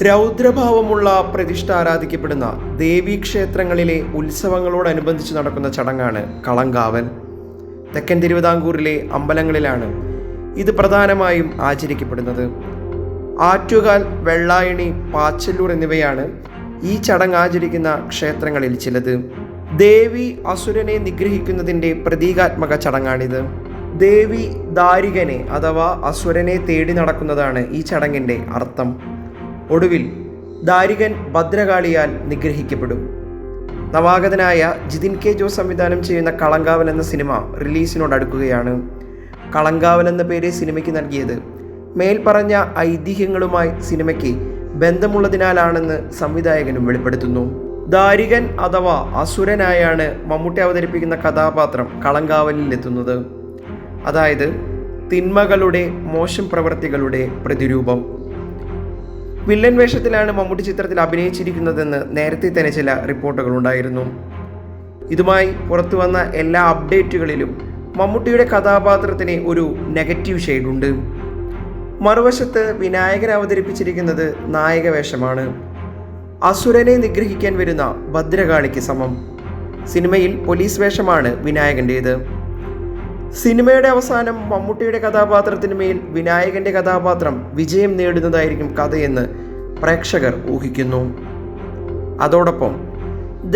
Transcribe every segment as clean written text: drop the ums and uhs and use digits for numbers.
രൗദ്രഭാവമുള്ള പ്രതിഷ്ഠ ആരാധിക്കപ്പെടുന്ന ദേവീക്ഷേത്രങ്ങളിലെ ഉത്സവങ്ങളോടനുബന്ധിച്ച് നടക്കുന്ന ചടങ്ങാണ് കളങ്കാവൽ. തെക്കൻ തിരുവിതാംകൂറിലെ അമ്പലങ്ങളിലാണ് ഇത് പ്രധാനമായും ആചരിക്കപ്പെടുന്നത്. ആറ്റുകാൽ, വെള്ളായണി, പാച്ചല്ലൂർ എന്നിവയാണ് ഈ ചടങ്ങ് ആചരിക്കുന്ന ക്ഷേത്രങ്ങളിൽ ചിലത്. ദേവി അസുരനെ നിഗ്രഹിക്കുന്നതിൻ്റെ പ്രതീകാത്മക ചടങ്ങാണിത്. ദേവി ദാരികനെ അഥവാ അസുരനെ തേടി നടക്കുന്നതാണ് ഈ ചടങ്ങിൻ്റെ അർത്ഥം. ഒടുവിൽ ദാരികൻ ഭദ്രകാളിയാൽ നിഗ്രഹിക്കപ്പെടും. നവാഗതനായ ജിതിൻ കെ ജോസ് സംവിധാനം ചെയ്യുന്ന കളങ്കാവൽ എന്ന സിനിമ റിലീസിനോടടുക്കുകയാണ്. കളങ്കാവൽ എന്ന പേര് സിനിമയ്ക്ക് നൽകിയത് മേൽപ്പറഞ്ഞ ഐതിഹ്യങ്ങളുമായി സിനിമയ്ക്ക് ബന്ധമുള്ളതിനാലാണെന്ന് സംവിധായകനും വെളിപ്പെടുത്തുന്നു. ദാരികൻ അഥവാ അസുരനായാണ് മമ്മൂട്ടി അവതരിപ്പിക്കുന്ന കഥാപാത്രം കളങ്കാവലിൽ എത്തുന്നത്. അതായത് തിന്മകളുടെ, മോശം പ്രവൃത്തികളുടെ പ്രതിരൂപം. വില്ലൻ വേഷത്തിലാണ് മമ്മൂട്ടി ചിത്രത്തിൽ അഭിനയിച്ചിരിക്കുന്നതെന്ന് നേരത്തെ തന്നെ ചില റിപ്പോർട്ടുകൾ ഉണ്ടായിരുന്നു. ഇതുമായി പുറത്തു വന്ന എല്ലാ അപ്ഡേറ്റുകളിലും മമ്മൂട്ടിയുടെ കഥാപാത്രത്തിന് ഒരു നെഗറ്റീവ് ഷെയ്ഡുണ്ട്. മറുവശത്ത് വിനായകൻ അവതരിപ്പിച്ചിരിക്കുന്നത് നായക വേഷമാണ്. അസുരനെ നിഗ്രഹിക്കാൻ വരുന്ന ഭദ്രകാളിക്ക് സമം. സിനിമയിൽ പോലീസ് വേഷമാണ് വിനായകൻ്റേത്. സിനിമയുടെ അവസാനം മമ്മൂട്ടിയുടെ കഥാപാത്രത്തിന് മേൽ വിനായകൻ്റെ കഥാപാത്രം വിജയം നേടുന്നതായിരിക്കും കഥയെന്ന് പ്രേക്ഷകർ ഊഹിക്കുന്നു. അതോടൊപ്പം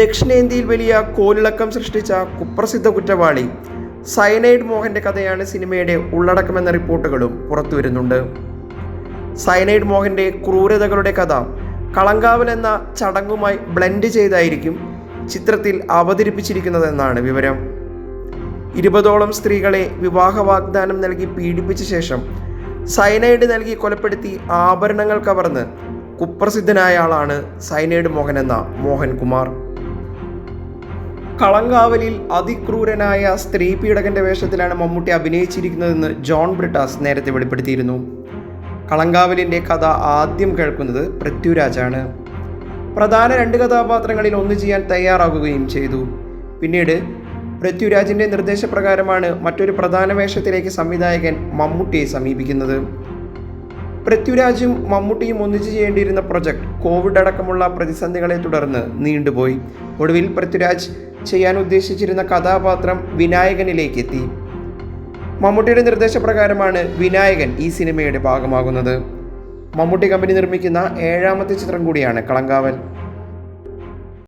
ദക്ഷിണേന്ത്യയിൽ വലിയ കോലിളക്കം സൃഷ്ടിച്ച കുപ്രസിദ്ധ കുറ്റവാളി സയനൈഡ് മോഹൻ്റെ കഥയാണ് സിനിമയുടെ ഉള്ളടക്കമെന്ന റിപ്പോർട്ടുകളും പുറത്തു വരുന്നുണ്ട്. സയനൈഡ് മോഹൻ്റെ ക്രൂരതകളുടെ കഥ കളങ്കാവൽ എന്ന ചടങ്ങുമായി ബ്ലെൻഡ് ചെയ്തായിരിക്കും ചിത്രത്തിൽ അവതരിപ്പിച്ചിരിക്കുന്നതെന്നാണ് വിവരം. 20ഓളം സ്ത്രീകളെ വിവാഹ വാഗ്ദാനം നൽകി പീഡിപ്പിച്ച ശേഷം സയനൈഡ് നൽകി കൊലപ്പെടുത്തി ആഭരണങ്ങൾ കവർന്ന് കുപ്രസിദ്ധനായ ആളാണ് സയനൈഡ് മോഹൻ എന്ന മോഹൻകുമാർ. കളങ്കാവലിൽ അതിക്രൂരനായ സ്ത്രീ പീഡകന്റെ വേഷത്തിലാണ് മമ്മൂട്ടി അഭിനയിച്ചിരിക്കുന്നതെന്ന് ജോൺ ബ്രിട്ടാസ് നേരത്തെ വെളിപ്പെടുത്തിയിരുന്നു. കളങ്കാവലിൻ്റെ കഥ ആദ്യം കേൾക്കുന്നത് പൃഥ്വിരാജാണ്. പ്രധാന 2 കഥാപാത്രങ്ങളിൽ ഒന്ന് ചെയ്യാൻ തയ്യാറാകുകയും ചെയ്തു. പിന്നീട് പൃഥ്വിരാജിൻ്റെ നിർദ്ദേശപ്രകാരമാണ് മറ്റൊരു പ്രധാന വേഷത്തിലേക്ക് സംവിധായകൻ മമ്മൂട്ടിയെ സമീപിക്കുന്നത്. പൃഥ്വിരാജും മമ്മൂട്ടിയും ഒന്നിച്ചു ചെയ്യേണ്ടിയിരുന്ന പ്രൊജക്ട് കോവിഡ് അടക്കമുള്ള പ്രതിസന്ധികളെ തുടർന്ന് നീണ്ടുപോയി. ഒടുവിൽ പൃഥ്വിരാജ് ചെയ്യാൻ ഉദ്ദേശിച്ചിരുന്ന കഥാപാത്രം വിനായകനിലേക്ക് എത്തി. മമ്മൂട്ടിയുടെ നിർദ്ദേശപ്രകാരമാണ് വിനായകൻ ഈ സിനിമയുടെ ഭാഗമാകുന്നത്. മമ്മൂട്ടി കമ്പനി നിർമ്മിക്കുന്ന 7ാമത്തെ ചിത്രം കൂടിയാണ് കളങ്കാവൽ.